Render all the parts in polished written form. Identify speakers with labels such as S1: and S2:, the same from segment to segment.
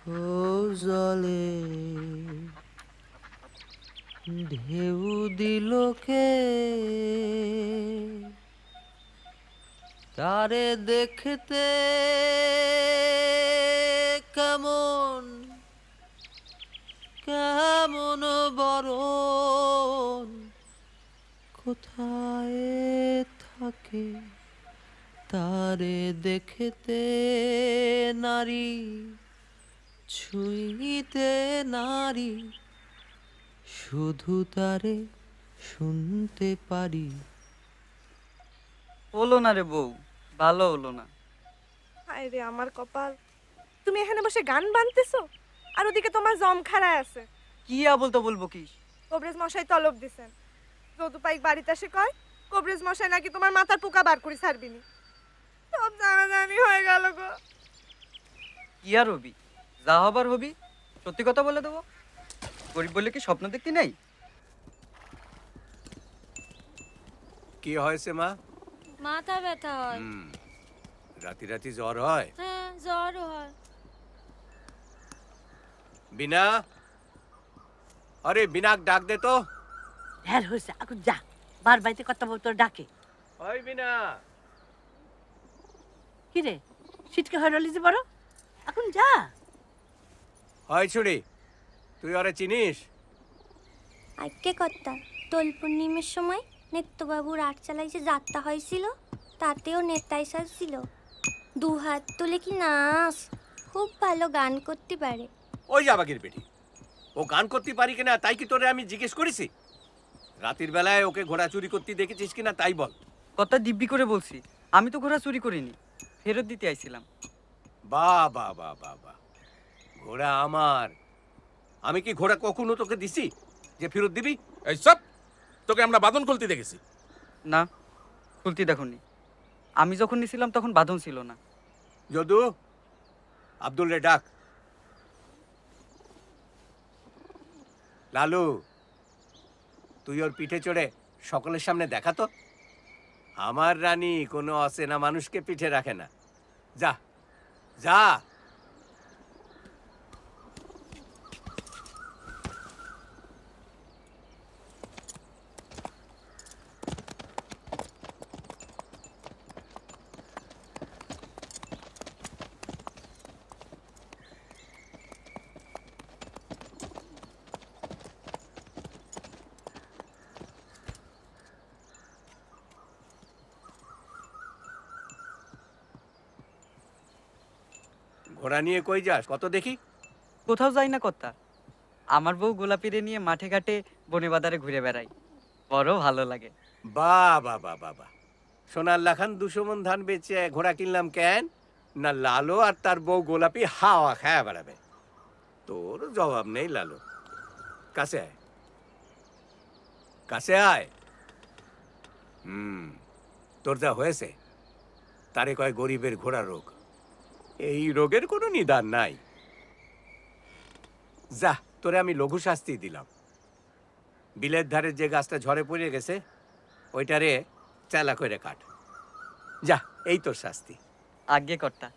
S1: ও জলে ঢেউ দিল কে, তারে দেখতে কেমন কেমন বরণ, কোথায় থাকে তারে দেখতে নারী, ছুঁইতে নারী, শুধু তারে শুনতে পারি।
S2: হলো না রে বউ, ভালো হলো না।
S3: হায় রে আমার কপাল, তুমি এখানে বসে গান বানতেছো আর ওদিকে তোমার জম খাড়ায় আছে।
S2: কি আবল তো বলবো কি?
S3: কবরেজ মশাই তলব দিছেন, যদু পাইক বাড়িতে এসে কয় কবরেজ মশাই নাকি তোমার মাথার পোকা বার করে ছাড়বিনি। সব জানাজানি হয়ে গেল গো।
S2: কি আর হবি, যা হবার হবি, সত্যি কথা বলে দেবো। গরিব বলে কি স্বপ্ন দেখতে নেই?
S4: কি হয়েছে মা?
S5: মাথা ব্যথা হয়।
S4: রাতি রাতি জ্বর হয়?
S5: হ্যাঁ, জ্বরও হয়।
S4: বিনা, আরে বিনাক ডাক দে তো।
S6: ঢের হয়েছে, এখন যা, বার বাড়িতে কথা বলতো ডাকে।
S4: ওই বিনা।
S6: কি রে, সিটকে হয়ে রলি যে বড়, এখন যা।
S4: হয় ছুড়ি, তুই ওরে চিনিস?
S5: আজকে কর্তা, দোল পূর্ণিমের সময় নেত্যবাবুর আটচালায় যে যাত্রা হয়েছিল, তাতেও নেতাই সাজছিল। দু হাত তুলে কি নাচ, খুব ভালো গান করতে পারে।
S4: ওই যাবাগির বেটি, ও গান করতে পারি কিনা তাই কি তোরে আমি জিজ্ঞেস করেছি? রাতের বেলায় ওকে ঘোড়া চুরি করতে দেখেছিস কিনা তাই বল।
S2: কথা দিব্যি করে বলছি, আমি তো ঘোড়া চুরি করিনি, ফেরত দিতে আইছিলাম।
S4: বাহ বাহ বাহ বাহ বাহ, ঘোড়া আমার। আমি কি ঘোড়া কখনো তোকে দিছি যে ফেরত দিবি?
S7: এই সব, তোকে আমরা বাঁধন খুলতে দেখেছি।
S2: না, খুলতি দেখুননি। আমি যখন নিছিলাম তখন বাঁধন ছিল না।
S4: যদু, আব্দুল রে ডাক। লালু, তুই ওর পিঠে চড়ে সকলের সামনে দেখা তো। আমার রানী কোনো অচেনা মানুষকে পিঠে রাখে না। যা যা। ঘোড়া নিয়ে কই যাস কত দেখি?
S2: কোথাও যাই না কর্তা, আমার বউ গোলাপিরে নিয়ে মাঠে ঘাটে বনে বাজারে ঘুরে বেড়াই, বড় ভালো লাগে।
S4: বাহ বাহ বাহ বাহ বাহ। সোনার লাখান 200 মণ ধান বেচে ঘোড়া কিনলাম কেন না? লালু আর তার বউ গোলাপি হাওয়া খায়া বেড়াবে। তোর জবাব নেই লালু। কাছে আয়, কাছে আয়। তোর যা হয়েছে তারে কয় গরিবের ঘোড়া রোগ। এই রোগের কোনো নিদান নাই। যা, তোরে আমি লঘু শাস্তি দিলাম। বিলের ধারে যে গাছটা ঝড়ে পড়ে গেছে ওইটারে চেলা করে কাট। যা, এই তোর শাস্তি।
S2: আজ্ঞে কর্তা।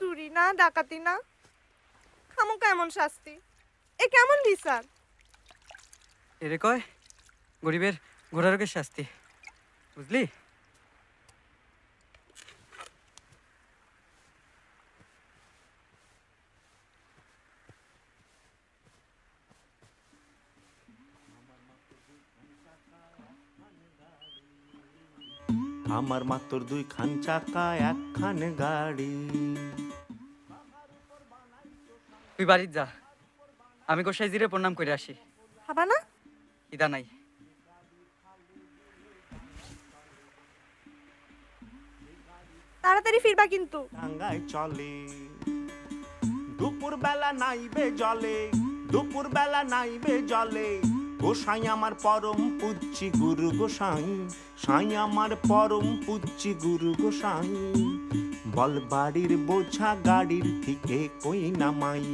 S3: চুরি না, ডাকাতি না, খামো কেমন শাস্তি, এ কেমন বিচার?
S2: এরে কয় গরিবের ঘোড়া রোগের শাস্তি, বুঝলি?
S8: আমার মাত্র 2 খান চাকা 1 খান গাড়ি।
S2: তুই বাড়ির যা, আমি গোসাইজিরে প্রণাম করে আসি।
S3: খাবা না?
S2: ইদা নাই।
S3: তাড়াতাড়ি ফিরবা কিন্তু।
S8: ডাঙ্গায় চলে দুপুর বেলা নাইবে জলে, দুপুর বেলা নাইবে জলে। গোসাই আমার পরম পূজ্যি গুরু গোসাই, সাই আমার পরম পূজ্যি গুরু গোসাই। বল বাড়ির বোঝা গাড়ির থেকে কই নামাই,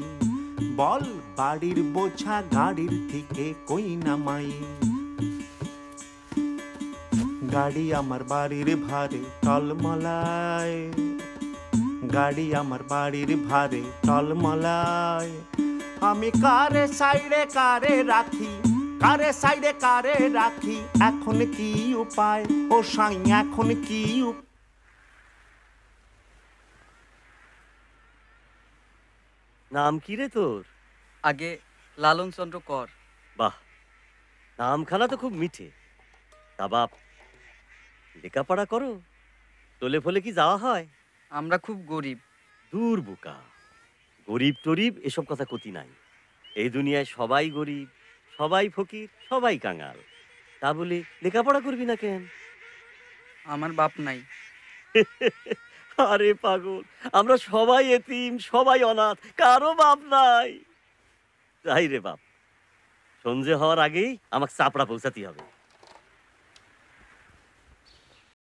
S8: বল বাড়ির বোঝা গাড়ির থেকে কই নামাই। গাড়ি আমার বাড়ির ভারে টলমলায়, গাড়ি আমার বাড়ির ভারে টলমলায়। আমি কারে সাইডে কারে রাখি, কারে সাইডে কারে রাখি, এখন কি উপায় ও সাই, এখন কি
S9: নাম কি রে তোর?
S2: আগে লালন চন্দ্র কর।
S9: বাহ, নামখানা তো খুব মিঠে। তা বাপ, লেখাপড়া করো? তোলে ফলে কি যাওয়া হয়?
S2: আমরা খুব গরিব।
S9: দূর বোকা, গরিব টরিব এসব কথা কতি নাই। এই দুনিয়ায় সবাই গরিব, সবাই ফকির, সবাই কাঙাল। তা বলে লেখাপড়া করবি না কেন?
S2: আমার বাপ নাই।
S9: আরে পাগল, আমরা সবাই এতিম, সবাই অনাথ, কারো বাপ নাই। তাই রে বাপ, সঞ্জে হওয়ার আগেই আমাকে চাপড়া পৌঁছাতে হবে।